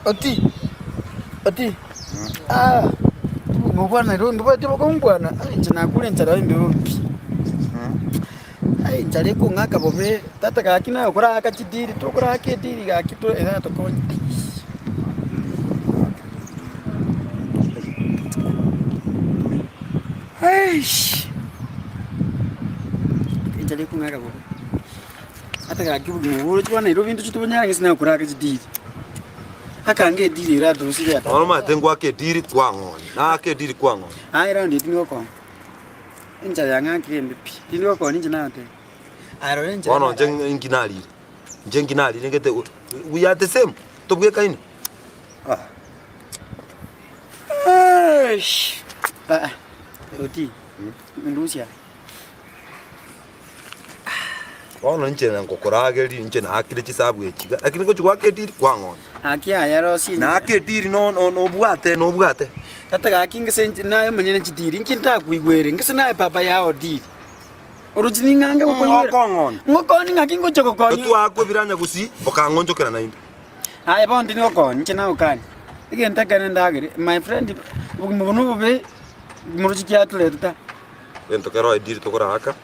Oti. Mubwana ndo ndibati bakombwana. Nchina kule nchara ndo. Njale ko ngaka bobe tata ka kina okora akachidiri tokora akediri ga kito era tokonyi. Njale ko ngaka bobe. Ata ka kibu ngoro twana iro bintu chitubanya ngisina okora akachidiri. Akange diri ra dosi ya. Olma tengo akediri kwangon. Na akediri kwangon. Ai ra ndi tingo ko. Njale yanga kembi. Tingo ko ni jina ate. Ono nginali ngete we are the same to bwe kaini oti ndusia ono nchena ngokorageri nchena akire chisabu ekiga lakini ko chwaketiri kwangona akia yarosi na aketiri no bwate tata gakinga senje nayo manyene chidiri nkinta kuigwere ngisina papa yao di orujini nganga ngokoni ngakingo chokokoni tu akwe biranya gusi okangonjokera na indi aya bondi ngokoni chena ukani igenta kana ndagire my friend mubuno bube murujikia tuleta ento kero idiri tokora haka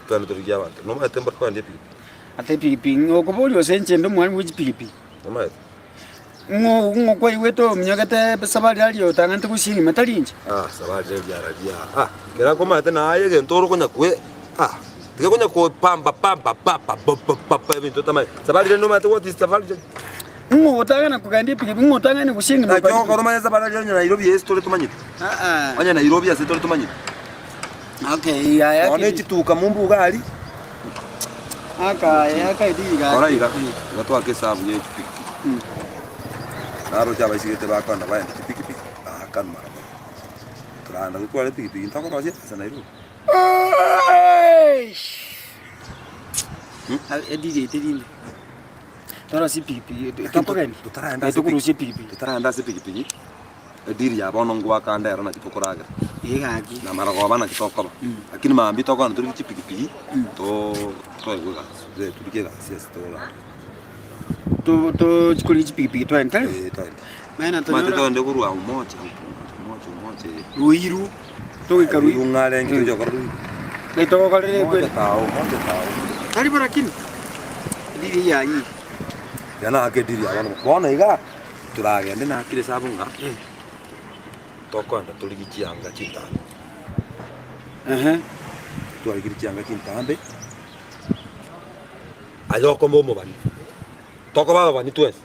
tano turigia abantu no matemba kwa ndi ate pipi okoboli senje ndo mwani wuji pipi no mai kwa iweto mnyagate sabali aliyo tangante kusingi matalinje sabali ya kera ko mate na aye gentoro konya kwe tika konya ko pamba bintu tamai sabali no mate what is sabali ngotanga kugandi pipi ngotanga ni kusingi na jo ko romanya sabali ya Nairobi yes tole tumanyita anya Nairobi ya tole tumanyita okay ya one chituka mumbu gali aka idiga ora iga gato akesabu ye chipiki naro chaba isigete bakanda baya chipiki akanma turanda ko ale piki ntako roje sana iru edige tedini tora si piki toko gani tutaranda si piki ediri ya bono ngwa kanda era na kitokoraga egaki na mara goba na kitoko lakini maambi toko na turi chipiki to iguga ze turikega sias to chikuli chipiki to enta maana to mate to ndo kurwa umoja ruiru to ikaru ngale ngito jokoru le to kale kwe tao kali barakini diri yanyi yana akediri abana bona iga turage ndina akire sabunga tokwanda tuligikianga chitano tuligikianga kintambe ayoko momo bani toko baba bani twes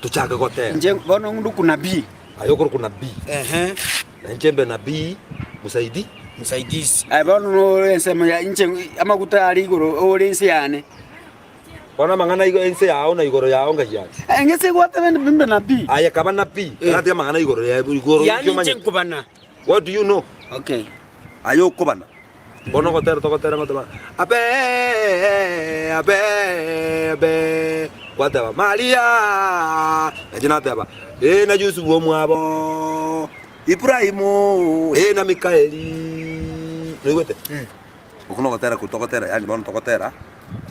tuchake kote nje bono ndu kuna bi ayoko kuna bi na njembe na bi musaidisi ay bono no ensema ya nje amakuta ali goro olense yane bona mangana igo ense yao na igoro yao ngajya ngese kwata bende na bi aya kaba na bi ati mangana igoro ya igoro yani kubana what do you know okay ayo kubana bono kotera ngotema abe kwata Maria ajina taba na Yusufu omwabo Ibrahimu na Mikaeli niwete ukuno kotera kutokotera yani bono tokotera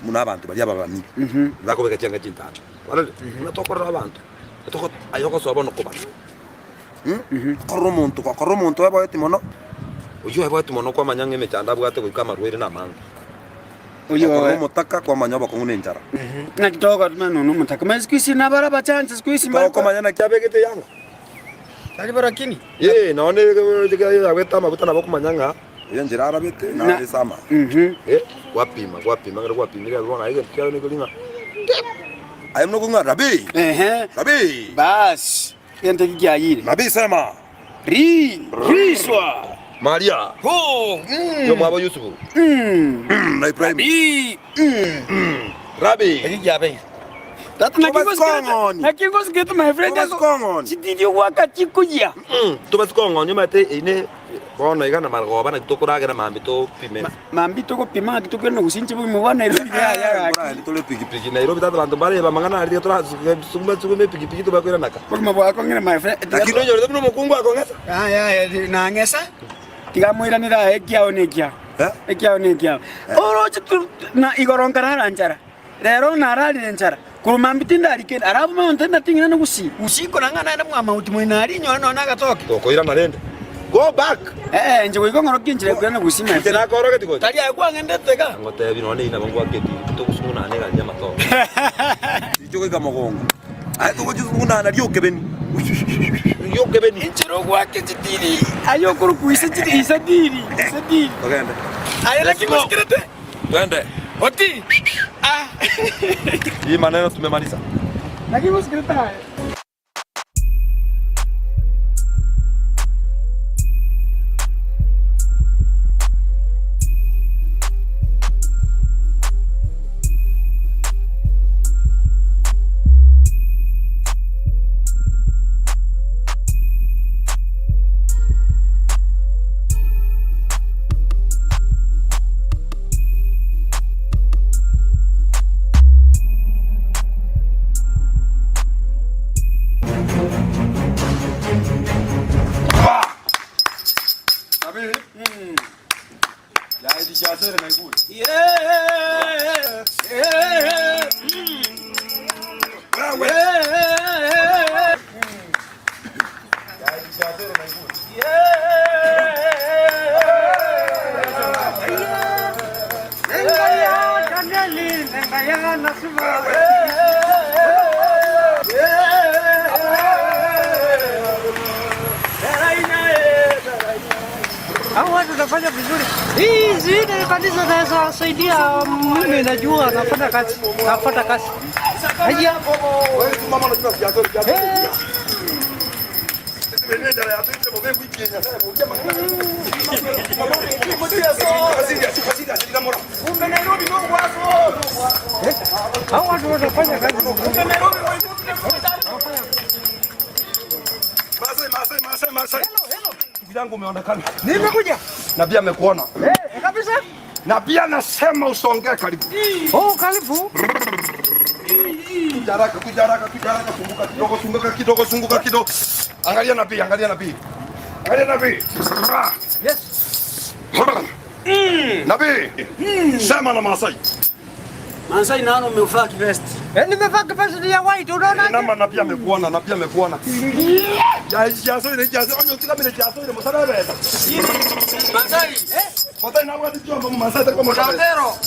muna abantu bali ababani bakobeka cyanga cyintana wala natokora abantu toko ayoko sobono kubana koromonto abo etimono uyu abo etimono kwa manyange mechanda bwate kwikama rwere na manga uyu mutaka kwa manyoba kungune njara na kitoko mano no mutaka mezikisi na baraba chance squeeze mara kwa manyana kyabegete yanga kali barakini naone yaweta mabuta na bokumanyanga iyo njira arabete na sama wapima ngara wapimira rona aige kyao ne kulinga ayemno kunga rabi bas yente kiyayire rabi sema riswa Maria yo mwabo Yusufu na Ibrahim rabi kiyabe tatu nakingos get my friend chididio waka chikuya tubasikongo nyumate ine bona igana margoba na kitokuragira mambi to pime mambi to pima kitokena usinchi bu mwana Nairobi ya tole piki Nairobi tatu bantu bale bamangana ari tora sume piki to bakwira naka kuma bwa ko ngina my friend lakini nyo ndo mukungu akongesa na ngesa tigamwira nira ekiao nekia oro chitu na igoronkarara anjara Rero narali njara. Kuruma mbitinda alikenda. Arabu mama ntenda tingina na gusi. Usiko nangana na mwa mauti mwina ali nyo na gatoke. Toko ira narende. Go back. Nje wiko ngoro kinjire kwena gusima. Tena ko roga tiko. Tali akwa ngendete ka. Ngote bino ne ina bangwa keti. To kusunguna ne ga nyama to. Ijo ga mogongo. Ai to kusunguna na ryoke beni. Ryoke beni. Injiro kwa kitiri. Ayo kuru kuisa tiri isadiri. Isadiri. Ogende. Ayo lakini sikirete. Twende. Oti. Hii maneno tumemaliza. Lakini usikirete. Hawa tunafanya vizuri. Hii zile kanisa zinaweza saidia mimi najua nafanya kazi. Haya. Wewe mama unajua siasa ya Hawa tunafanya kazi. Masai. Ndugu yangu umeonekana. Nimekuja. Na pia amekuona. Kabisa. Na pia nasema usongee karibu. Oh, karibu. Kujaraka, sunguka kidogo. Angalia nabii. Yes. Nabii. Sema na Masai. Masai nano umevaa kivesti. Nimevaa kivesti ya white, unaona? Nama na pia amekuona. Jazo onyo tika mire jazo ile msana beta. Masai, Masai na wadi jomba Masai ta kama Otero.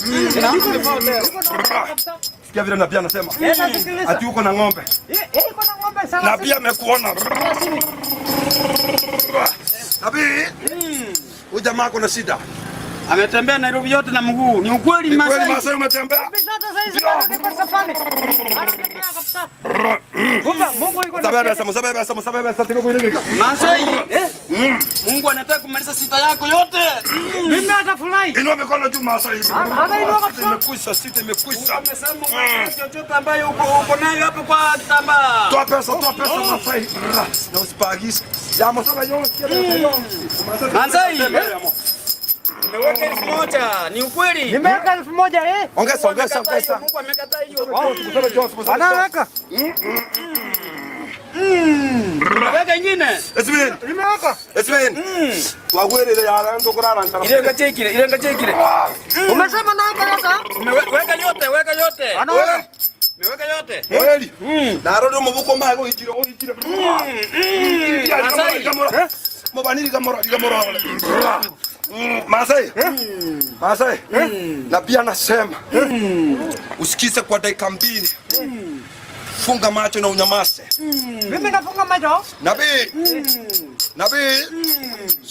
Sikia vile na pia anasema. Ati uko na ng'ombe. Uko na ng'ombe sawa. Na pia amekuona. Nabii. Huyu jamaa kuna shida. Ametembea Nairobi yote na mguu. Ni ukweli Masai? Kweli Masai umetembea? Masai, Mungu anataka kumaliza sita yako yote. Mimi atafurahi. Inua mikono juu Masai. Anainua kabisa. Sita imekwisha. Amesema chochote ambayo uko nayo hapo kwa kitambaa. Toa pesa Masai. Na usipagisi. Ya Masai Masai. Nimeweka 1000. Ni ukweli? Nimeweka 1000 Ongeza. Mungu amekataa hiyo. Anaweka. Weka ingine. Nimeweka. Esmen. Wagwere ya ndo kurara ntara. Ile ngachekile. Umesema naweka. Weka yote. Anaweka. Meweka yote. Kweli. Na rodo mubuko mago itiro. Masai. Mobaniri kamora. Masai. Na pia nasema usikize kwa dakika 2. Funga macho na unyamaze. Mimi nafunga macho. Nabii.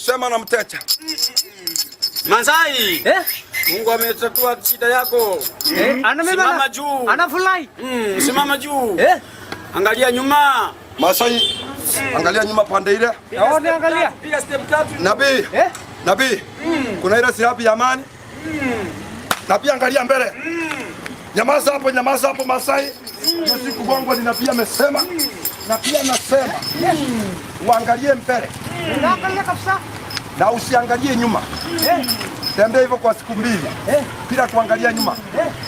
Sema na mteja. Masai. Mungu ametatua shida yako. Simama juu. Anafurahi. Simama juu. Angalia nyuma. Masai. Angalia nyuma pande ile. Angalia. Piga step 3. Nabii. Kuna ile silabi ya amani. Na pia angalia mbele. Nyamaza hapo Masai. Na siku bongo ni pia amesema. Na pia nasema. Uangalie mbele. Angalia kabisa. Na usiangalie nyuma. Tembea hivyo kwa siku 2. Bila kuangalia nyuma.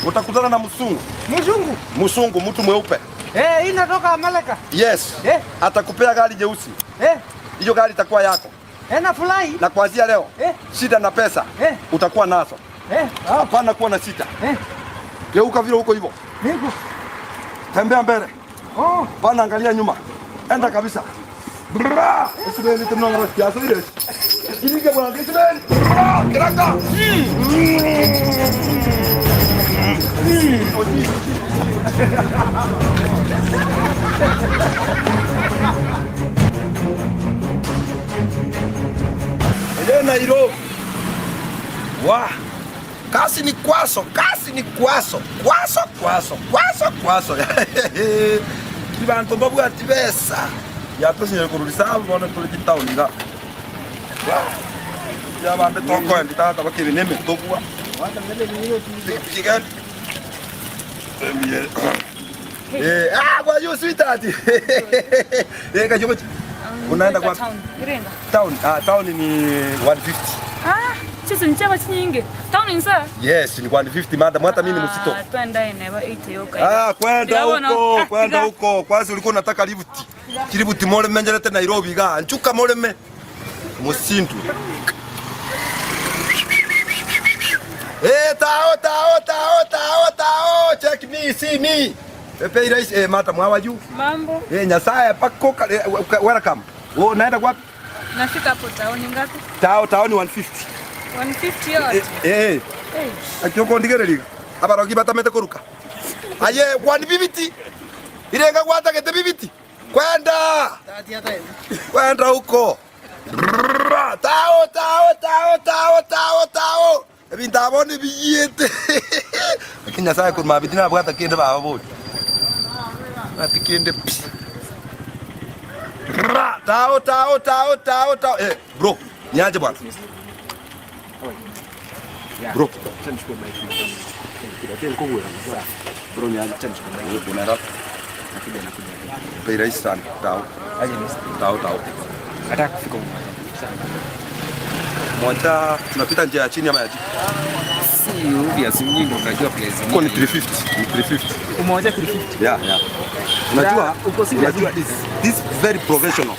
Utakutana na mzungu, mtu mweupe. Hii inatoka Amerika. Yes. Atakupea gari jeusi. Hiyo gari itakuwa yako. Nafurahi. Na kuanzia leo shida na pesa utakuwa nazo. Hapana kuwa na shida. Geuka vile huko hivyo. Niko. Tembea mbele. Oh. Pana angalia nyuma. Enda kabisa. Bra! Isibeli tunanga na kiasi ile. Kilike bwana, isibeli. Bra! Kiraka. Nairobi. Wa. Kasi ni kwaso, kasi ni kwaso. Kwaso. Kibantu babu atibesa. Ya pesa ya kurudisa bwana tuliki town nga. Ya bande toko ndita ta bakiri neme tokwa. Wanda mbele ni hiyo tigan. Kwa hiyo sweetheart. Kajomo. Unaenda kwa town? Irenga. Town ni 150. Sisi nchaba chinyingi. Town ni saa? Yes, ni 150 madam, hata mimi msito. Twenda ineba 80 yoka. Kwenda huko. Kwanza ulikuwa unataka libuti mole menjerete Nairobi ga. Nchuka mole me. Musintu. Tao. Check me, see me. Pepe rais madam, how are you? Mambo. Nyasaye pako welcome. Wewe unaenda wapi? Nafika hapo town ngapi? Town ni 150. 150 yote. Akioko ndigereri. Abarogi batamete kuruka. Aye 150. Irenga kwata kete bibiti. Kwenda huko. Tao. Ebinta bone biyete. Akinya saya kurma bitina bwata kende baba bo. Ati kende. Tao. Bro, niaje bwana? Bro. Bro niaje bwana? Bei rahisi sana. Tao. Nataka kufika Mwanta tunapita njia ya chini ama ya juu? si obvious mjingo unajua place Huko ni 350. Umoja 350. Yeah. Unajua this very professional.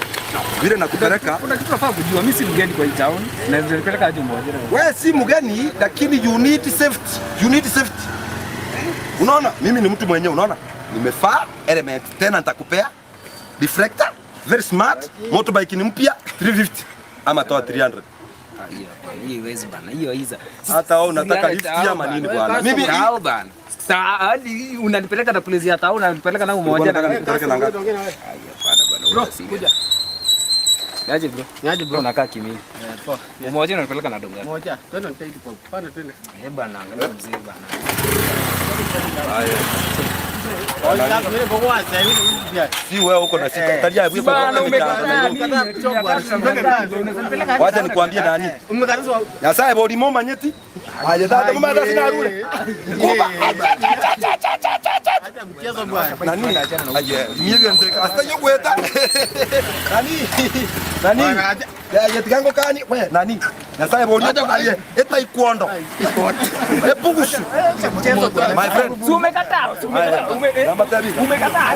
Vile nakupeleka. Kuna kitu nafaa kujua, mimi si mgeni kwa hii town na nilipeleka hadi Umoja. Wewe si mgeni lakini you need safety. Unaona? Mimi ni mtu mwenyewe unaona? Nimefaa element tena nitakupea reflector very smart, motorbike ni mpya 350 ama toa 300. Hiyo haiwezi bana. Hiyo hiza. Hata wewe unataka lift ama nini bwana? Mimi hao bana. Hadi unanipeleka na place ya town unanipeleka na Umoja na nipeleka na ngapi? Bro, kuja. Niaje bro unakaa kimi. Poa. Umoja unanipeleka na donga. Umoja. Twende nitaiti kwa. Panda twende. Bana angalia mzee bana. Haya. Si wewe uko na sika talia hivi kwa wacha nikwambie nani Nyasaye bodi moma nyeti aje dada mama dada sina rule acha mchezo bwana nani aje miege ndeka asta yogweta nani ya yetikango kani we nani Nyasaye bodi aje eta ikuondo epugusu mchezo my friend Umekataa. Umekataa.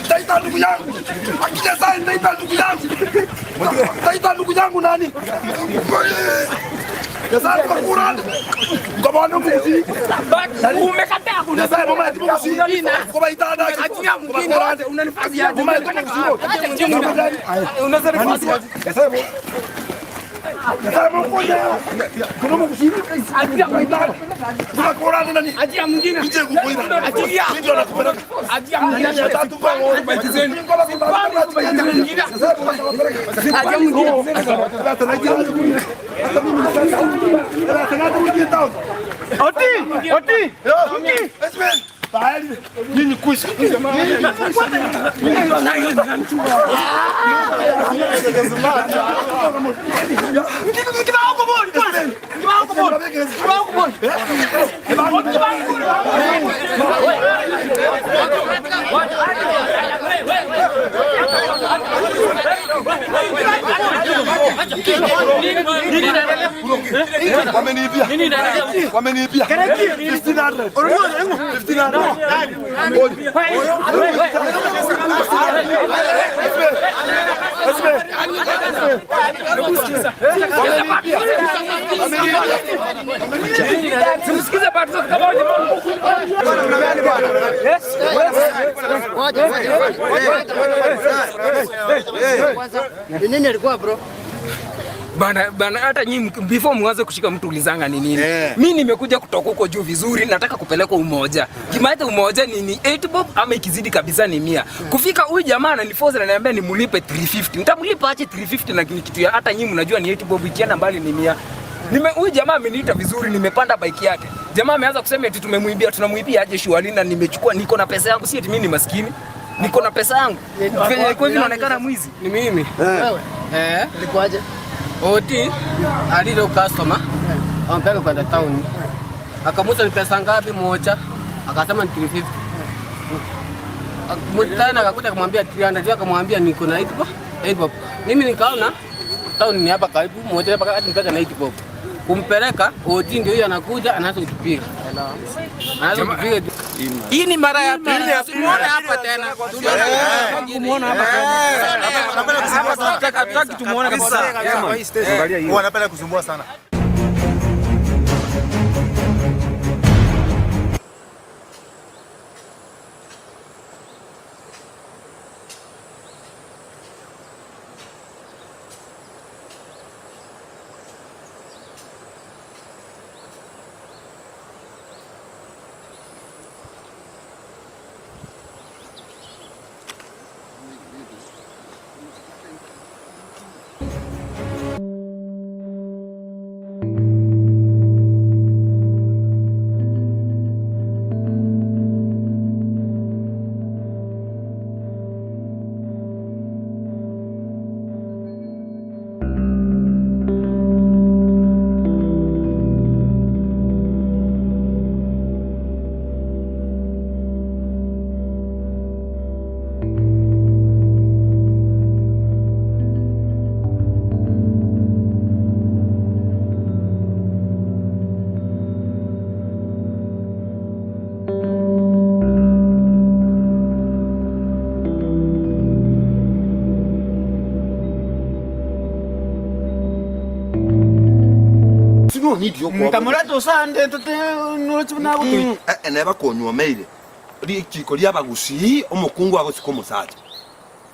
Taita ndugu yangu. Akija sasa taita ndugu yangu. Taita ndugu yangu nani? Sasa kwa Qur'an. Kama ndugu. Umekataa kuna sasa mama atibu si. Kwa itada. Achia mwingine unanifanyia. Unazari. Sasa Ajia mwingine. Nini kuisha? Wamenibia. 1500. Tumsikize bado kama nini alikuwa bro? Bana hata nyinyi before mwanze kushika mtu ulizanga ni nini? Mimi nimekuja kutoka huko juu vizuri, nataka kupeleka umoja. Kimaita umoja ni 8 bob ama ikizidi kabisa ni 100. Kufika huyu jamaa ananiforce na ananiambia nimulipe 350. Nitamlipa ache 350 na kitu ya hata nyinyi mnajua ni 8 bob ikienda mbali ni 100. Huyu jamaa ameniita vizuri, nimepanda bike yake. Jamaa ameanza kusema eti tunamuibia aje shughuli na nimechukua niko na pesa yangu, si eti mimi ni maskini. Niko na pesa yangu. Kwa hivyo inaonekana mwizi. Ni mimi. Wewe. Ilikuwaje? Oti alilo customer Ampeleka kwenda town. akamuuliza ni pesa ngapi moja, akasema ni 350. Mtana akakuja akamwambia 300, akamwambia niko na 8 bob. Mimi nikaona town ni hapa karibu, moja hapa hadi mpaka na 8 bob. Kumpeleka Oti ndio huyo anakuja anaanza kutupiga. Anaanza kutupiga. Hii ni mara ya pili. Simuone hapa tena. Tumuone hapa tena. Hataki tumuone kabisa. Angalia hiyo. Wanapenda kusumbua sana. Kamurata usande tote nurachuna butu. Neba konywa meire. Ri chiko ria bagusi omukungu agosiko musacha.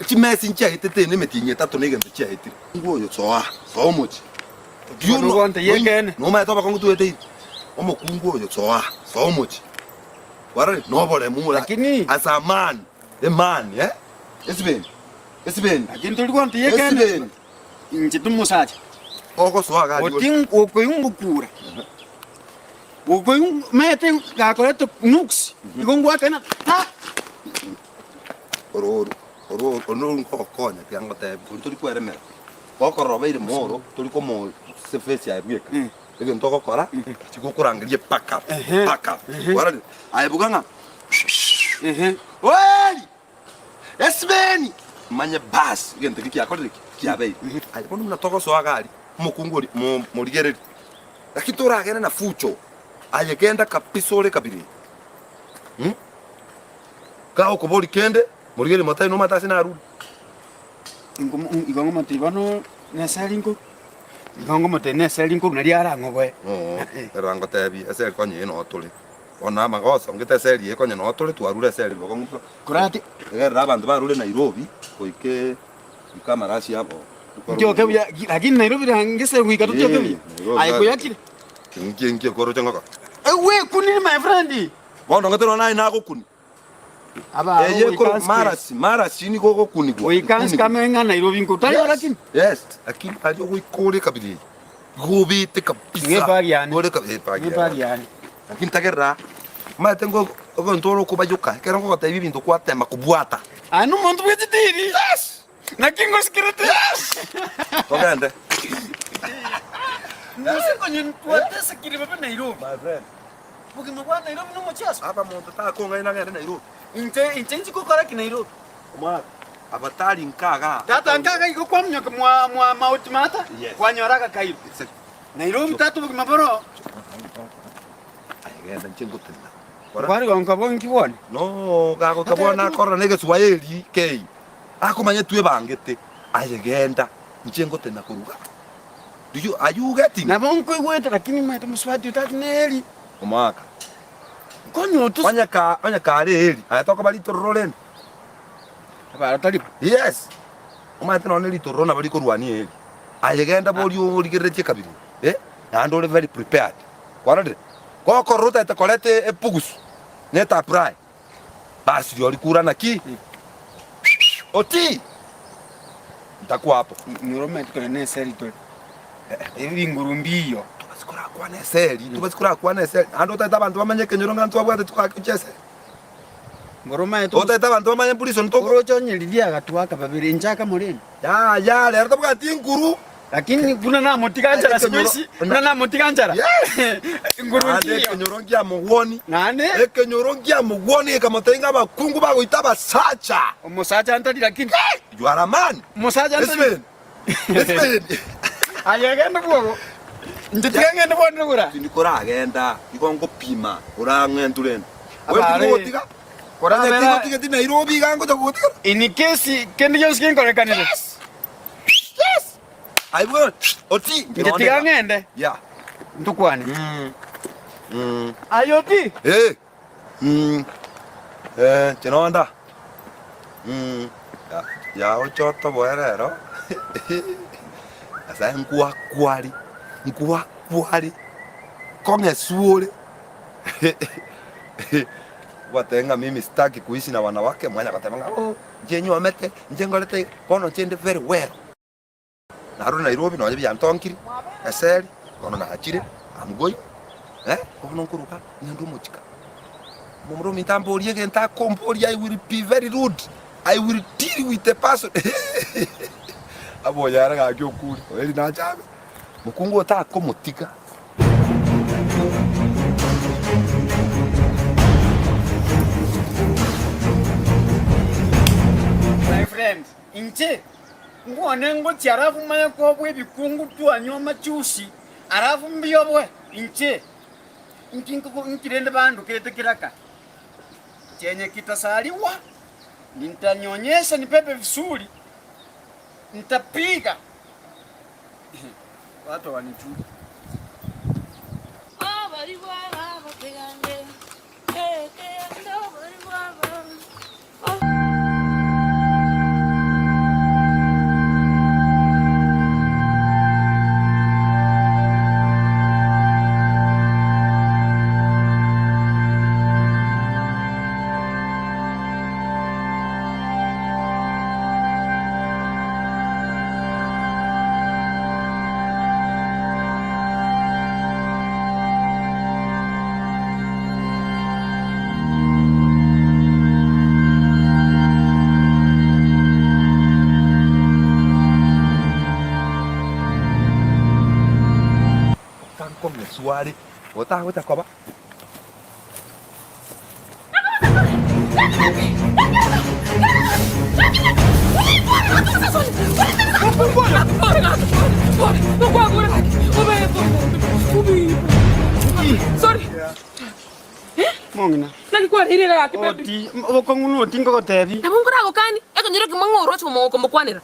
Chimesi ncha hitete ne metinye tatu ne gembe chia hitire. Ngoyo soa, so much. You know want yeken. No ma toba kongu tuete. Omukungu oyo soa, so much. Wara no bole mumura. Lakini as a man, Esben. lakini tulikuwa yeken. Inchi tumusacha. Oko soa ga. Oting okoyungukura. Okoyung mete gakoleto nux. Igongwa kana. Oro nko konya kyango te. Tuli kwere me. Oko robeire moro, tuli komo se fesi ya bweka. Ege ntoko kora, chikukurangirie pack up. Wara ayebuganga. Oi! Esbeni. Manye bas, gente que akole kiabe. Aí quando mna toko so agari, mukunguri murigereri. Akitora agene na fucho. Ayekenda kapisole kabiri. Kao ko boli kende, murigeri matai no mata sina arudi. Igongo matibano na salinko. Igongo mate na salinko na riara ngobwe. Rango tebi, ese konye no tole. Ona magoso ngete seri konye no tole tuarure seri bogongo. Kurati. Era bantu barule Nairobi, koike ikamarashi hapo. Ndio kebya lakini Nairobi hangese kuika tutyo kebya. Ayiko yakile. Ngie koro changaka. We kuni my friend. Bondo ngatero nai nako kuni. Aba ko marasi ni koko kuni go. Oikansi kama nga Nairobi nkutali lakini. Yes, lakini ajo kuikore kabili. Gobi te kabisa. Ngebariani. Gore kabisa. Ngebariani. Lakini takera matengo ntoro kubajuka. Kero ko tayi bintu kwa tema kubwata. Anu muntu wetitiri. Yes. Na kingo security. Yes. Togande. Nuse kwenye wate security baba Nairobi. My friend. Buki mwa Nairobi no mchaso. Hapa muntu ta konga ina ngere Nairobi. Inte nchi kokara ki Nairobi. Oma abatali nkaga. Tata nkaga iko kwa mnyoka mwa mauti mata. Kwa nyoraka kaibu. Nairobi tatu buki maboro. Ayegenda nchengo tena. Kwari gonka bonki woni. No, gago kabona korra nege Swahili kei. Ako manye tuwe bangete. ayegenda nchengo tena kuruga. Are you getting? Na bongo kwenda lakini maita mswati utaki neli. Omaka. Konyo tu. Fanya kale heli. Ayatoka bali toroleni. Aba talipa. Yes. Omaka no neli torona bali korwani heli. Ayegenda boli oligeretie kabiri. And all very prepared. Kwarade. Kwa korota itakolete epugusu. Neta prai. Basi yoli kura na ki. Oti. Nitakuwa hapo. Nyoroma tukone neseli to. Ebi ngurumbiyo. Tubasikura kwa neseli. Ando utaita abantu bamanye kenyoronga ntwabwate tukakichese. Ngoroma eto. Utaita abantu bamanye police ntoko. Rocho nyelidia gatwaka babiri njaka moleni. Ya, lero tabwati nguru. Lakini kuna na motikanjara sibisi. Kuna na motikanjara. Ngurumbiyo. Kenyorongia muwoni. Nane? Kenyorongia muwoni kamatenga bakungu bagoita basacha. Omusacha antali lakini. You are a man. Musacha antali. Listen. Ayagenda bwo. Nditigangenda bwo ndura. Ndikora agenda. Ikongo pima. Urangwentureni. Wewe Kora bera. Tiki Nairobi gango jagotika. In case kendi yo skin korekanile. Yes. I will. Oti. Nditigangende. Yeah. Ntukwane. Ayoti. Chinonda. Ya ochoto boerero. Asa nkua kwari. Konge suole. Watenga mimi sitaki kuishi na wanawake mwanya katemanga. Njenyu amete, njengolete kono chende very well. Naru Nairobi no ya ntonkiri. Eseli kono na achire. Amgoi. Kono nkuruka nyandu muchika. Mumro mitambo oliege nta kompori. I will be very rude. I will deal with the person. Abo yara ga kyokuri. Eli na chabe. Mukungu ota komutika. My friend, inche ngone ngoti arafu manya ko bwe bikungu tu anyoma chusi. Arafu mbiyo bwe inche. Nkirende bandu kirete kiraka. Chenye kitasaliwa. Nitanyonyesha nipepe vizuri. Nitapiga. Watu wanichuja. Suari. Ota koba. Sorry. Mongina. Nalikuwa ile ya kipepe. Oti, okonguno otingo kotebi. Na mungu rago kani? Eko nyiro kimangoro chumo kombokwanira.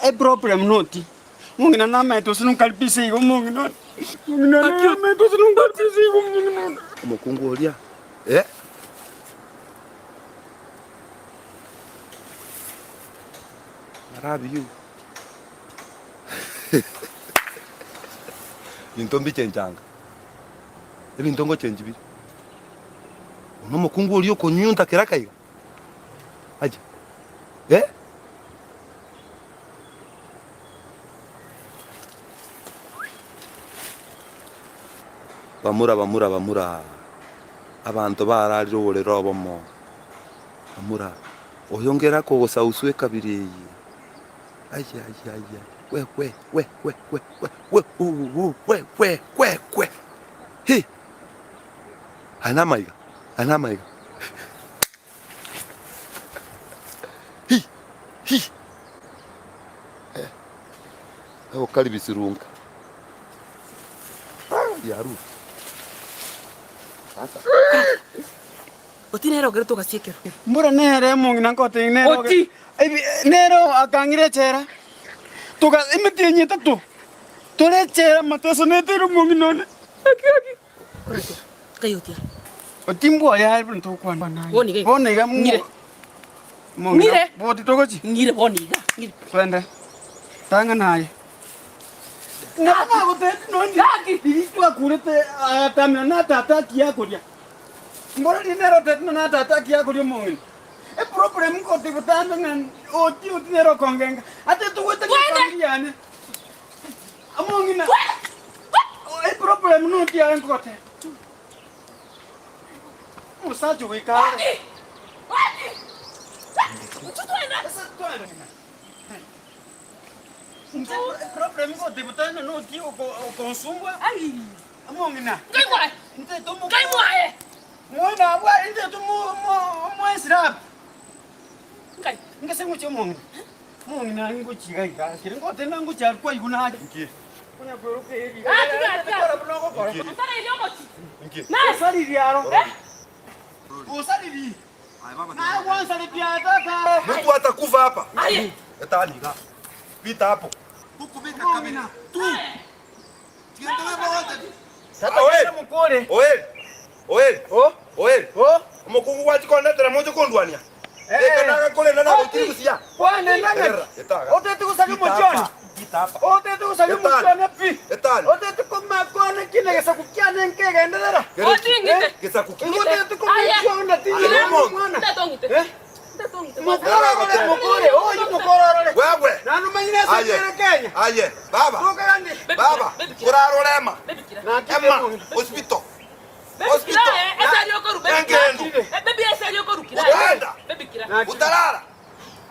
A problem noti. Mongina na meto sinu kalpisi igo mongina. Mongina na meto sinu kalpisi igo mongina. Mukungu olia. Marabi you. Nintombi chenjanga. Ebi ntongo chenjibi. Uno mukungu olio konyunta kiraka iga. Aje. Bamura. Abantu barariro urero bomo. Bamura. Oyongera ko gosauswe kabiri. Aya. We. He. Anamaiga. Hi. Eo kalibisirunga. Yaru. Sasa. Otinero gereto kasiekero. Mbura nere mongina ngote nero. Oti. Nero akangire chera. Tuka imetienye tatu. Tole chera mateso netero mongina. Kayotia. Otimbo ya ibn to kwan bana. Boniga. Boniga Ngire. Ngire. Boti togochi. Ngire boniga. Ngire. Kwende. Tanga naye. Nana gote nondi. Diritwa kurete atamna na tata kiako dia. Mbona dinero tetno na tata kiako dia mongin. E problem ko te butanda ngan oti dinero kongenga. Ate tu wete familia ne. Amongina. E problem no ti an kote. Musacho wikare. Problem ko te butanda no ti o consumo. Ai. Amongina. Kai moi. Inte to mo. Kai moi. Mwana wa inte to mo esrap. Kai. Ngase nguche mongina. Mongina nguchi kai ka. Kire ngote na nguchi kwa iguna haja. Nki. Kunya bro ke eri. Tara ile moti. Nki. Na sali diaro. O sali di. Na wan sali diata ka. Mtu atakufa hapa. Aye. Etani ga. Pita hapo. Bukubika kamera. Tu. Tiendewe wote. Tata wewe mkore. Oel. Oel. Oh. Oel. Oh. Mukungu wati kona tera mojo kondwania. Kana kole nana botiri kusia. Kwane nanga. Etaga. Ote tu kusali mojoni. Pita hapa. Ote tu kusali mojoni pi. Etani. Ote tu kuma kone kile kesa kukiana nkega endelera. Otingite. Kesa kuki. Ote tu kuma mojoni tinga mwana. Ndatongite. Ndatongite. Mokore. Oh, yi mokore. Wewe. Nanu manyina sa Kenya. Aye. Baba. Tukagandi. Baba. Kurarolema. Na Emma. Hospital. Hospital. Baby esario korukira. Utaenda. Baby kira. Utalala.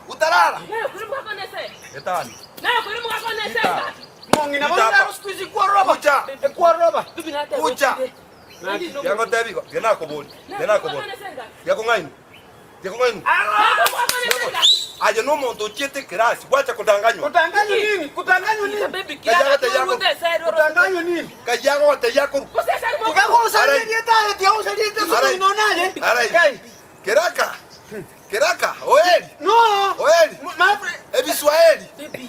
Utalala. Nayo kuri mukakonese. Etani. Nayo kuri mukakonese. Mongina bana squeeze kwa roba. Kucha. Kwa roba. Bibi na te. Kucha. Yango tebigo. Gena ko boli. Gena ko boli. Yako ngaini. Yako ngaini. Aje no monto chete kirasi. Wacha kudanganywa. Kutanganywa nini? Kutanganywa nini? Baby kira. Kutanganywa nini? Kajago te yako. Ukako usali dieta, dia usali dieta sio unaonaje? Arai. Kiraka. Kiraka. Oeli. No. Oeli. Mapre. Ebi Swahili.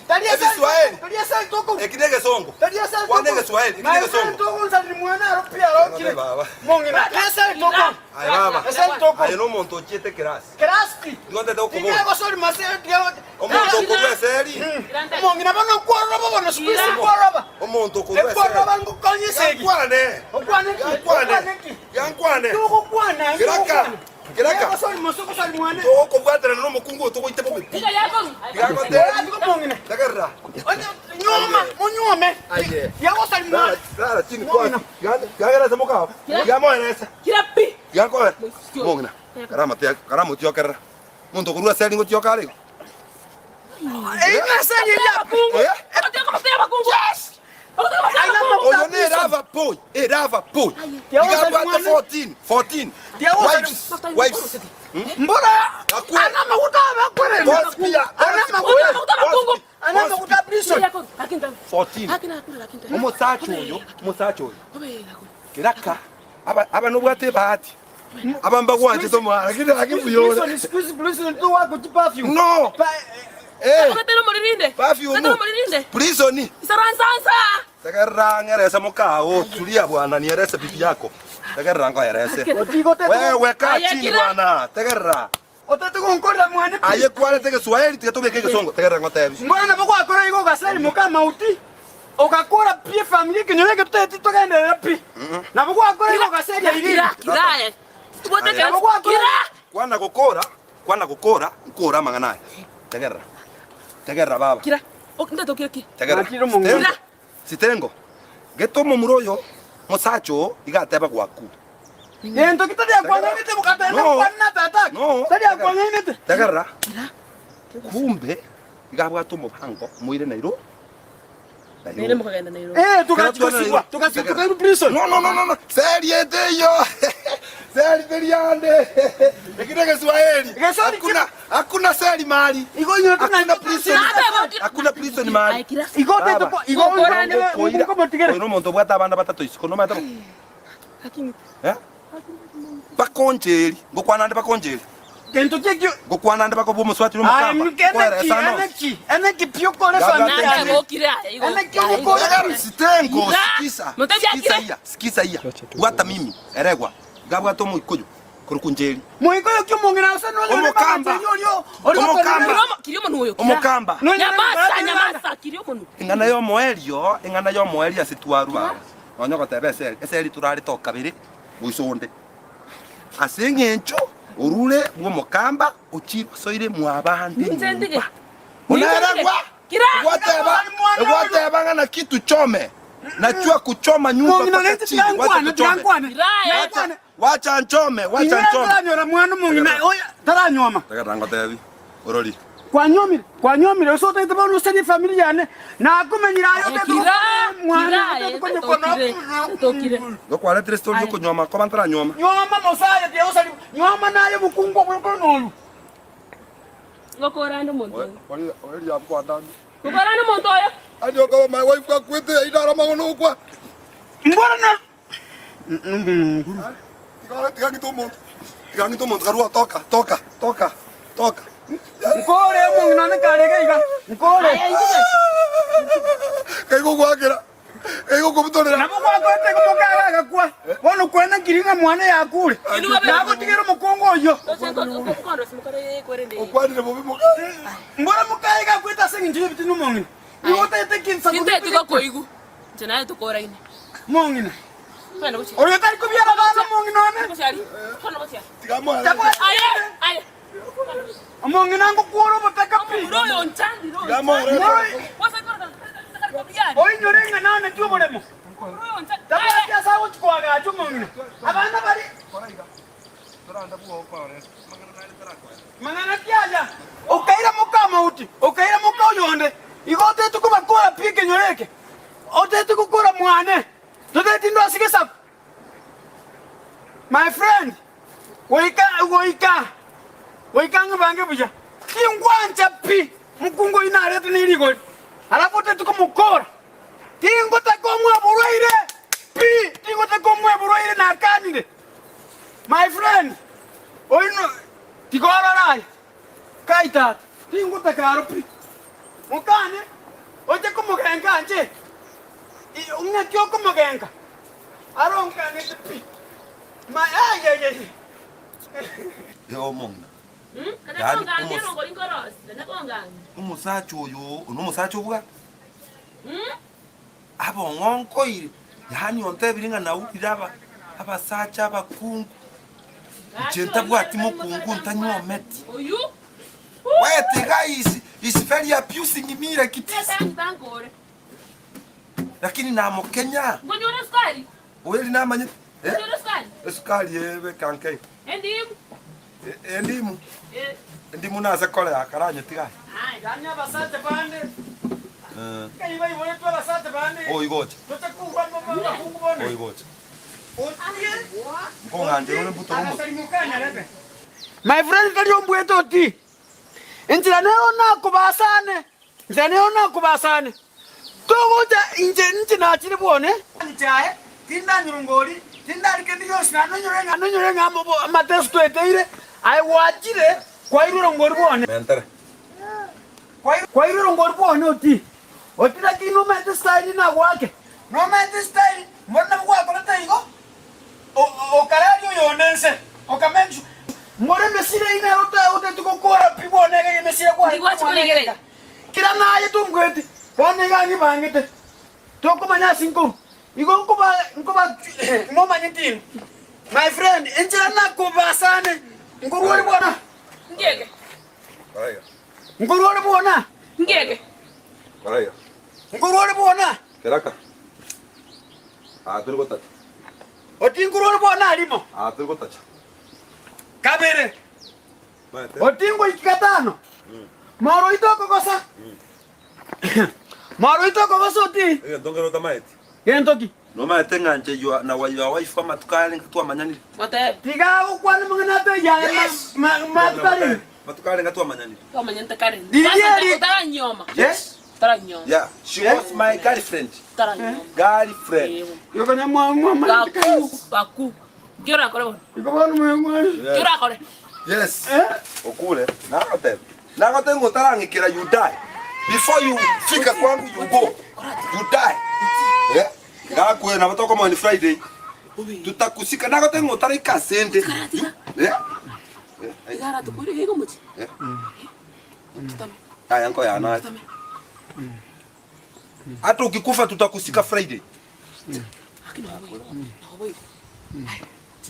Tadia Ebi Swahili. Tadia sasa toko. Ekidege songo. Tadia sasa toko. Wanege Swahili. Ekidege songo. Toko usali mwana pia lokile. Baba. Mongina. Sasa toko. Ai baba. Sasa toko. Aye no monto chete kirasi. Krasti. Ngonde to ko boli. Tinga soli masere dia. Omonto ko beseri. Mongina bana kwa roba bana squeeze kwa roba. Omonto ko Kwa beseri. roba ngukonyese. Yankwane. Okwane. Yankwane. Toko kwana. Kiraka. Kiraka. Soli masoko soli mwana. To ko bwatera no mukungu to ko ite pobe. Kira yako. Kirako te. Mongina. Tagarra. Nyoma, munyome. Aye. Yawo sali mwana. Rara chini kwa. Gagara samoka. Gamo eresa. Kira pi. Yanko. Mongna. Karama tio kerra. Muntu kurua seli ngo tio kale. Ina sali ya kungu. Yes. Oyo ne rava boy. Rava boy. Igabu ata 14. Wives. Mbona Akwe. ana makuta bakwere. Boss pia. Ana makuta prison. 14. Umusacho oyo. Kiraka. Aba no bwate bahati. Abamba kwanje to mwana akivuyora. Prison tu wako perfume. No. Katero moririnde. Perfume. Katero moririnde. Prison. Saransansa. Tagarra ngeresa mukao tulia bwana nierese bibi yako. Tagarra ngo yerese. Otigo te. Wewe kaa chini bwana. Tagarra. Otete konkola mwana. Aye kwale tege Swahili tege tobe kege songo. Tagarra ngo tebi. Mbona bako akora iko gasali muka mauti. Okakora pie familia kinyoleke tutete tokaendelea pi. Na bako akora iko gasali ya hivi. Kira. Tubote kira. Kwana gukora nkora manganaye. Tagarra baba. Kira. Ndato kira ki. Tagarra. Sitengo. Getomo muroyo musacho igateba gwaku. Ento kitadia kwanga nite bukata na kwana tata. No. Tadia kwanga nite. Tagarra. Kumbe igabwa tomo hango muire nairo. Nene mukagenda nairo. Tukachukua. Tukachukua prison. No. Seri eteyo. Seri beriande. Ikidege Swahili. Hakuna seri mali. Iko nyoto na prison. Hakuna prison mali. Iko te to iko ko motigere. No monto bwata abana batatu isiko no mata. Lakini. Eh? Bakonjeri. Ngokwana ndi bakonjeri. Kento kekyo. Ngokwana ndi bako bomo swati no Ai makamba. Anaki pioko le sana. Anaki ukole Sitengo sikisa. Sikisa iya. Wata mimi eregwa. Gabwa to muikojo. Kurukunjeri. Muikojo kyomongera usano le. Omokamba. Kiriomo nuyo. Omokamba. Nyamasa kiriomo nuyo. Ingana yo moelia situaru ba. Onyo kotebese eseli turari to kabiri. Buisonde. Asengencho urule wo mokamba uchiro soire mwabandi. Nzendige. Unaregwa. Wateba ngana kitu chome. Najua kuchoma nyumba mpaka chini. Wacha nchome. Taranyora mwana mungina. Oya, taranyoma. Taka tebi. Orori. Kwa nyomire usote tabano useni familia yane. Na akumenyira ayo tetu. Mwana tetu Tokire. Ngoko ale tres story ko nyoma ko bantara nyoma. Nyoma mosaya te usali. Nyoma nayo bukungo bwo nolu. Ngokorando monto. Ori ya kwa ndani. Ngokorando monto yo. Adio ko my wife kwa kwete idara magono kwa. Mbona na Tiga ngito karua toka. Nkore mungina ne karega iga. Nkore. Kaigo kwakira. Kaigo kumutore. Nabo kwa kote kumukaraga kwa. Wono kwena kiringa mwana yakule. Nabo tigero mukongo yo. Okwani bobi muka. Mbona mukaiga kwita singi njibe bitinu mungina. Iwote tekinsa Sinte tuko koigu. Jana tukora ine. Mungina. Fana buchi. Oyo tari kubyara bana mungina ne. Buchi. Fana buchi. Tiga mo. Aye. Mungina ngukuro mutaka pi. Royo ntandi royo. Tiga mo. Wasa kora. Oyo nyorenga nane tuo bolemo. Royo ntandi. Tabati asawo chikwaga acho mungina. Abana bari. Mangana tiaja. Okaira mukama uti. Okaira mukoyonde. Igote tukubakora pike nyoreke. Ote tukukura mwane. Tote tindo asigesa. My friend. Woika ngabange buja. Tingwanja pi. Mukungo ina retu ni ligo. Alafu te tukumukora. Tingo takomwa buroire. Pi. Tingo takomwa buroire na kaninde. My friend. Oino. Tigora rai. Kaita. Tingo takaro pi. Mukane. Oje kumugenga nje. Unga kyo kumugenga. Aronka ngete pi. Ay. Yo mongna. Kanakonga ngero ngolingoros. Kanakonga. Umusacho yo, umusacho bwa. Abo ngonko iri. Yani onte biringa na ukiraba. Abasacha abakungu. Jenta bwa timo kungu ntanyo meti. Oyu? Wait guys, is very abusing me like it is. Lakini na mo Kenya. Ngonyora skali. Wewe na manye. Ngonyora skali. Skali yebe kankai. Endimu. Endimu na zakole akaranya tigai. Ai, ganya basate bande. Kai bai bole tola basate bande. Oigocha. Tutakuwa mama kungubone. Oigocha. Otie. Ngonganje ule mbuto rumo. My friend kalio mbweto ti. Injira neona kubasane. Togoja inje na chini bone. Nchae. Tinda nyurungori. Tinda rikendiyo sinano nyorenga ambo matesto eteire. Ai wachire kwa iruro ngori bone. Mentere. Kwa iruro ngori bone oti. Oti na kinu mete style na wake. No mete style. Mbona mwa koleta igo? O karadio yonense. O kamenju. Mbona mesire ine ota tukokora pibone ke mesire kwa. Kira naye tungweti. Bone gangi bangite. Toko manya sinko. Igo nkuba ngoma nyintini. My friend, enjira na kubasane. Nguruwe bwana. Ngege. Karaya. Nguruwe bwana. Ngege. Karaya. Nguruwe bwana. Keraka. Turgo tacha. Oti nguruwe bwana alimo. Turgo tacha. Kabere. Mate. Oti ngo ikatano. Maro itoko kosa. Maro itoko kosa oti. Ndonga no tamaeti. Yentoki. No mate nganje yo na wa wife kama tukale ngatwa manyani. Mate. Tiga ukwana mangana te ya matukali. Matukale ngatwa manyani. Kama nyanta kare. Didi. Tara nyoma. Yes. Tara nyoma. Yeah, she was my girlfriend. Tara nyoma. Girlfriend. Yoko na mwa. Baku. Kira kore bona. Iko bana mwengwani. Kira kore. Yes. Okule. Nagote ngotarangikira you die. Before you fika kwangu you go. You die. Yeah. Ngakwe na batoko mo ni Friday. Tutakusika nagote ngotarika sente. Yeah. Igara tukuri higo muti. Tutame. Aya nko ya na. Hata ukikufa tutakusika Friday. Akino hapo. Naboy.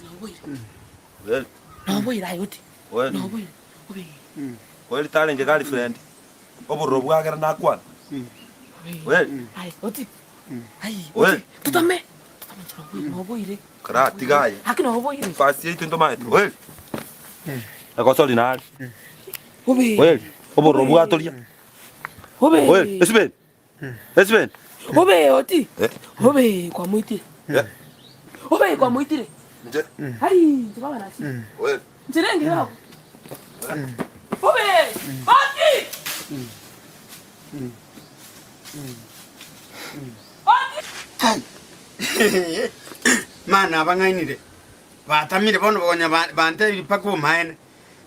Naboy. Well. Naboy rayoti. Well. Naboy. Obe. Well talenge girlfriend. Oboro bwagera nakwana. Well. Ai, oti. Ai. Well. Tutame. Naboy re. Kara tigaye. Akino naboy re. Fasi yetu ndo maito. Well. Akosoli nali. Obe. Well. Oboro bwatolia. Obe. Well, Esben. Esben. Obe oti. Obe kwa muitire. Obe kwa muitire. Nje. Hai, tubaba nasi. Well. Ntirenge yao. Obe! Oti! Kai. Mana abangainire. Batamire bono bonya bante bipako maene.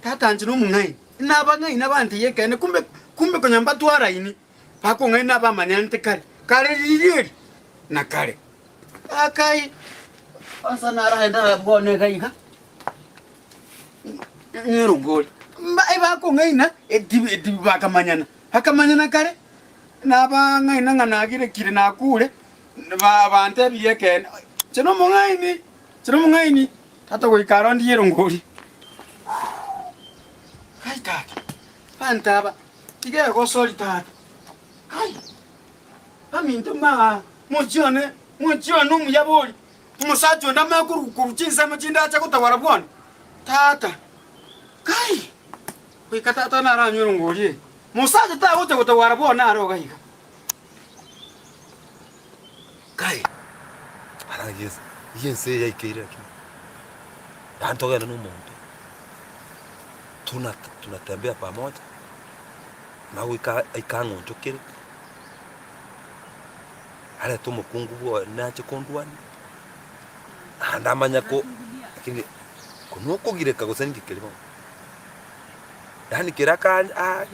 Tata nchino mungai. Na bangai na bante yekene kumbe konyamba twara ini. Pako ngai na bamanyante kare. Kare lili. Na kare. Akai. Asa nara enda bone kai ka. Nyerugol. Mbai bako ngai na edi bakamanyana. Hakamanyana kare. Na ba ngai na ngana gire kire na kure. Ba bante biyekene. Chino mungaini. Tata ko ikaro ndiye rongoli. Kai tata. Pantaba. Tige ko soli tata. Kai. Aminto ma mochione muyaboli. Tumusacho ndama kuruchinsa machinda acha kutawara bwana. Tata. Kai. Ko ikatata na ranyo rongoli. Musacho ta kutawara bwana aro kai. Kai. Ara yes. Yense yaikira kini. Antogana no mundo. Tunatembea pamoja. Na ikango njokere. Ale tumukungu bo nache kondwani. Andamanya ko lakini kunuko gireka gosendi kelimo. Yani kiraka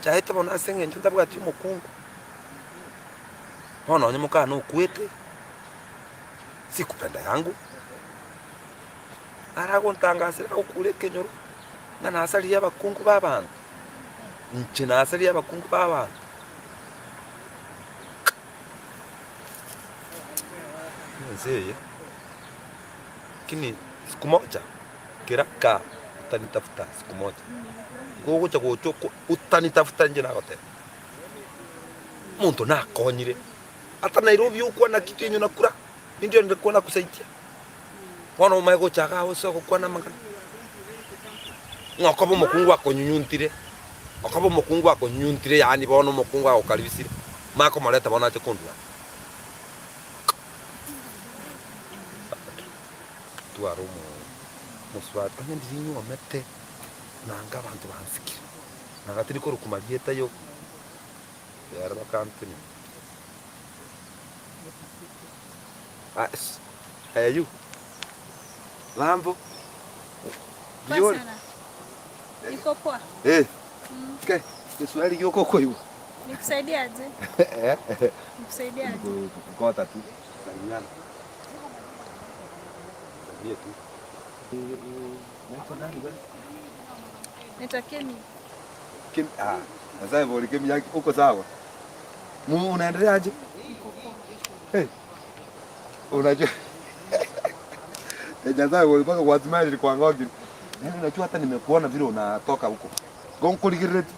jaheta bona senge ntabwa tumukungu. Hono nyemuka no kwete. Sikupenda yangu. Arago ntangasira ukule kenyoro. Ngana asali y'abakungu b'abantu. Nchina asali y'abakungu b'abantu. Nzeye. Kini siku moja kiraka utanitafuta siku moja. Gogo choko utanitafuta nje nagote. Muntu nakonyire. Hata Nairobi uko na kitu yenye nakura. Ndio nilikuwa nakusaidia. Wana umego chaka oso kwa na magana. Ngakabo mukungu akonyuntire. Akabo mukungu akonyuntire yani bono mukungu akokalibisire. Mako maleta bona te kondwa. Tu arumo. Muswat ndinyo amete nanga abantu bansikira. Nagatiri ko rukumalieta yo. Yara bakantini. How are you? Lambo? Poa sana. Niko poa. Okay. Kiswahili yuko kwa hiyo. Nikusaidiaje? Nikusaidiaje? Kukota tu. Salimiana. Ndio tu. Naitwa Kemi. Sasa hivyo Kemi yake uko sawa? Unaendeleaje? Unajua jaza wewe mpaka watimali kwa ngogi. Yaani unajua hata nimekuona vile unatoka huko. Gonko ligireti.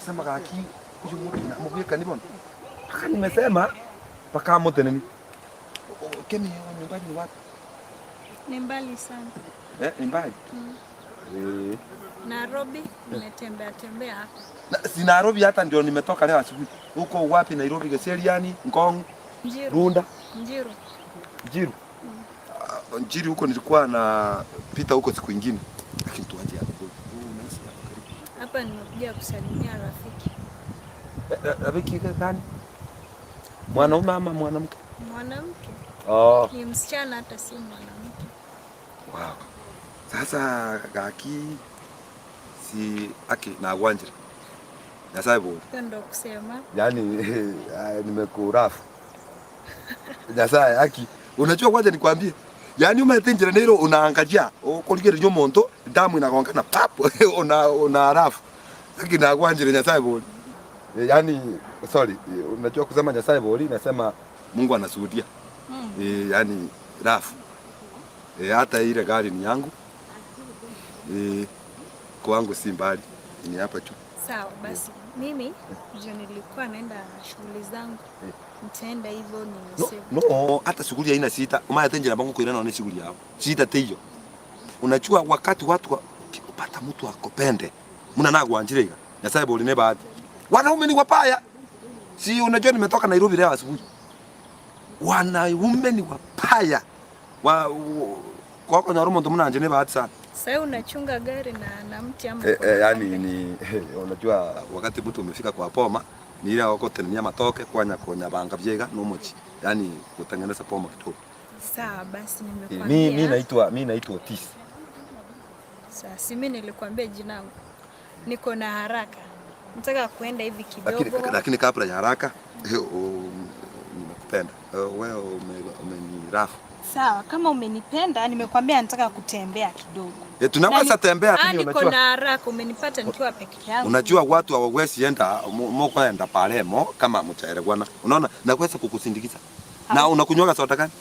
Sema kaki kujo mtu na mbuye nibona. Aka nimesema paka mote nini? Kemi nyumbani ni wapi? Ni mbali sana. Ni mbali. Nairobi nimetembea hapa. Si Nairobi hata ndio nimetoka leo asubuhi. Huko wapi Nairobi Geseriani, Ngong, Njiru. Runda? Njiru. Njiru huko nilikuwa na pita huko siku nyingine. Lakini tuaje hapo. Hapa nimekuja kusalimia rafiki. Rafiki gani? Mwanaume ama mwanamke? Mwanamke. Oh. Ni msichana hata si mwanamke. Wow. Sasa gaki si aki na Wanjira. Nyasaye bodi. Ndo kusema. Yaani nimekurafu. Nyasaye aki. Unajua kwanza nikwambie. Yaani umetenjera nero unaangalia. Ukoligere nyo monto, damu inagongana pap una rafu. Aki na Wanjira Nyasaye bodi. Yaani sorry, unajua kusema Nyasaye bodi nasema Mungu anashuhudia. Yaani rafu. Hata ile gari ni yangu. Kwangu si mbali. Ni hapa tu. Sawa basi. Mimi ndio nilikuwa naenda shughuli zangu. Nitaenda hivyo nimesema. No, hata shughuli haina sita. Umaya tenjera bangu kuirana na shughuli yao. Sita tejo. Unachua wakati watu kupata mtu akopende. Muna na Wanjira. Nyasaye bodi ne baadhi. Wanaume ni wapaya. Si unajua nimetoka Nairobi leo asubuhi. Wanaume ni wapaya. Kwa Nyarumo ndo mnanje ne baadhi sana. Sasa unachunga gari na mti ama yani ni unajua wakati mtu umefika kwa poma ni ile wako tenia matoke kwanya konya banga byega no mochi. Yani kutengeneza poma kidogo. Sawa basi nimekwambia. Mimi naitwa Otis. Sasa mimi nilikwambia jina langu. Niko na haraka. Nataka kuenda hivi kidogo. Lakini kabla ya haraka nimekupenda. Wewe umenirafu. Sawa, kama umenipenda nimekwambia nataka kutembea kidogo. Tunaweza tembea lakini unajua. Niko na haraka, umenipata nikiwa peke yangu. Unajua watu hawawezi enda kwenda palemo kama mchaerewana. Unaona naweza kukusindikiza. Na unakunywa soda gani?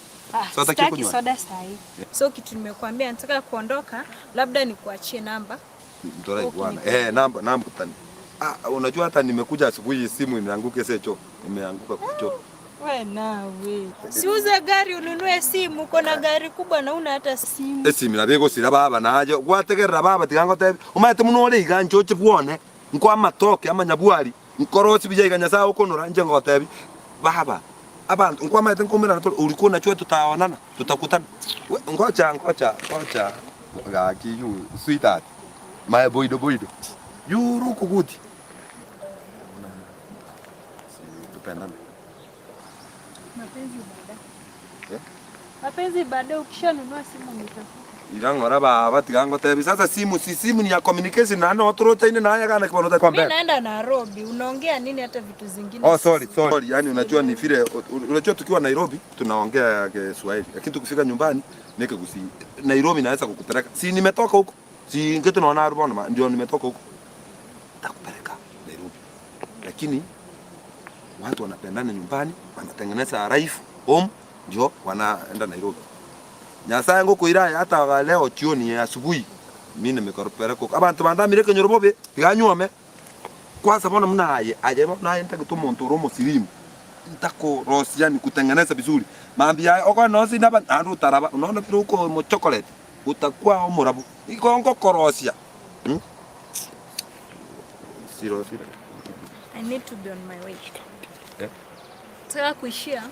Soda sitaki soda sahi. So kitu nimekwambia nataka kuondoka, labda nikuachie namba. Ndio bwana. Namba tani. Unajua hata nimekuja asubuhi simu imeanguka secho. Imeanguka kwa choo. We nawe. Siuze gari ununue simu, uko na gari kubwa na una hata simu. Simu na bego sira baba najo. Gwategerera baba tigango te. Umate munore igancho chibuone. Nko amatoke ama nyabwari. Nkorosi bijaiga Nyasaye ukonora nje ngotebi. Baba. Abantu nko amate nkomera ulikuwa na chwe tutaonana. Tutakutana. Ngocha. Gaki you sweetheart. My boydo. You kuguti. Tupendana. Mapenzi baadaye ukishanunua simu nitafuta. Irangora baba tigango tebi sasa simu ni ya communication na no trota ine na kana kwa nota kwambia. Mimi naenda Nairobi, unaongea nini hata vitu zingine? Oh sorry. Yani unajua ni vile unajua tukiwa Nairobi tunaongea Kiswahili. Lakini tukifika nyumbani nike kusi Nairobi naweza kukupeleka. Si nimetoka huko. Si ngeto naona Arubona ndio nimetoka huko. Takupeleka Nairobi. Lakini watu wanapendana nyumbani, wanatengeneza life home ndio wanaenda Nairobi. Nyasaye ngo kuira hata leo chioni asubuhi mimi nimekorpera ko abantu bandamire ke nyorobobe ganyuame kwa sababu mna aje na enta kitu monto romo silimu ntako rosiani kutengeneza vizuri maambia oko no sina ba andu taraba unaona vile uko mo chocolate utakuwa umurabu iko ngo korosia siro I need to be on my way. Sasa kuishia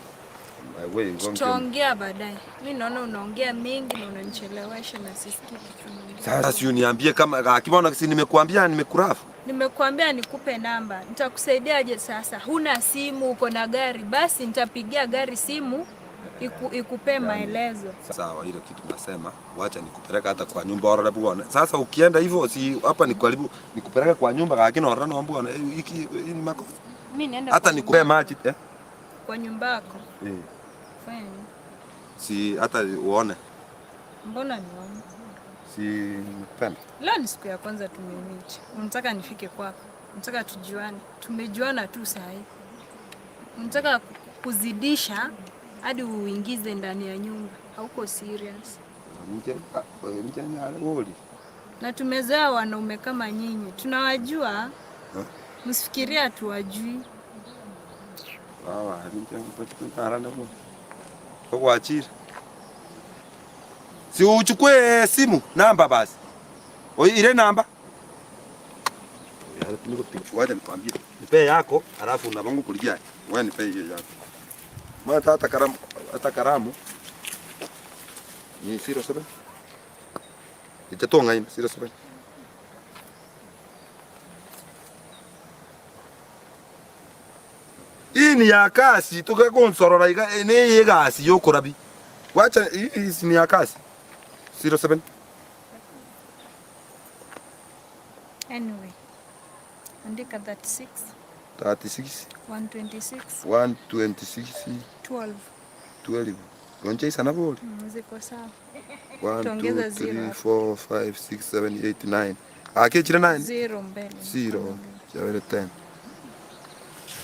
tutaongea baadaye. Mimi naona unaongea mengi na unanichelewesha na sisikii kitu. Sasa si uniambie kama akibona si nimekuambia nimekurafu. Nimekuambia nikupe namba. Nitakusaidiaje sasa? Huna simu, uko na gari. Basi nitapigia gari simu ikupe maelezo. Sawa, ile kitu nasema, wacha nikupeleka hata kwa nyumba ora bwana. Sasa ukienda hivyo si hapa ni karibu nikupeleka kwa nyumba lakini ora na bwana hiki ni makosa. Mimi naenda hata nikupe maji kwa nyumba yako. Fine. Si hata uone. Mbona nione? Si mpenda. Leo ni siku ya kwanza tumemeet. Unataka nifike kwako. Unataka tujuane. Tumejuana tu saa hii. Unataka kuzidisha hadi uingize ndani ya nyumba. Hauko serious. Na tumezoea wanaume kama nyinyi. Tunawajua. Msifikiria tuwajui. Kuachiri. Si uchukue simu namba basi. Ile namba. Wacha nikwambie. Nipe yako alafu na wangu kulijia. Wewe nipe hiyo yako. Mata hata karamu. Ni 07. Itatonga hii 07. Hii ni ya kasi tukakonsorora ine ye kasi yokurabi. Wacha hii ni ya kasi. 07 Anyway. Andika 36 36 126 126 12. 12 lonje sana boli Ziko sawa. 1 Tuongeza 2 zero 3 4 5 6 7 8 9 akechira 9 Zero mbele. 0 chavele 10.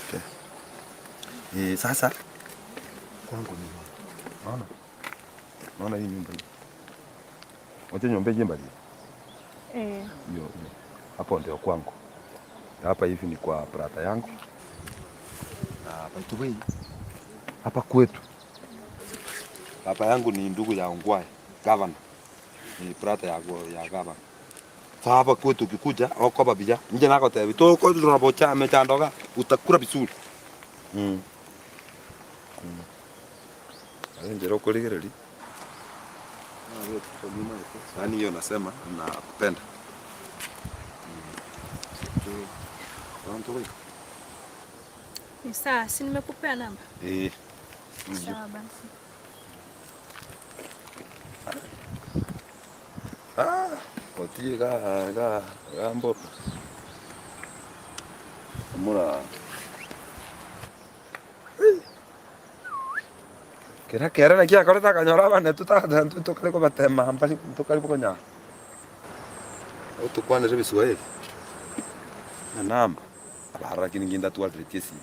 Okay. Sasa kwangu ni naona hii nyumba hii. Wacha nyumba hii mbali. Hiyo hapo ndio kwangu. Hapa hivi ni kwa brata yangu. Na by the way hapa kwetu. Hapa yangu ni ndugu ya Ongwae, governor. Ni brata ya governor. Sasa hapa kwetu ukikuja wako babija. Nje nako tebi. Toko tunapocha amechandoka utakula vizuri. Njero kuligereli. Sani hiyo nasema nakupenda. Ni sawa, si nimekupea namba? Sawa basi. Otie ga mboto. Mura. Kera na kia koreta kanyora bane tutakale ko batema hampani tukali ko nya. Utukwane rebi suwe. Na namba. Abara kininginda tu alretesi.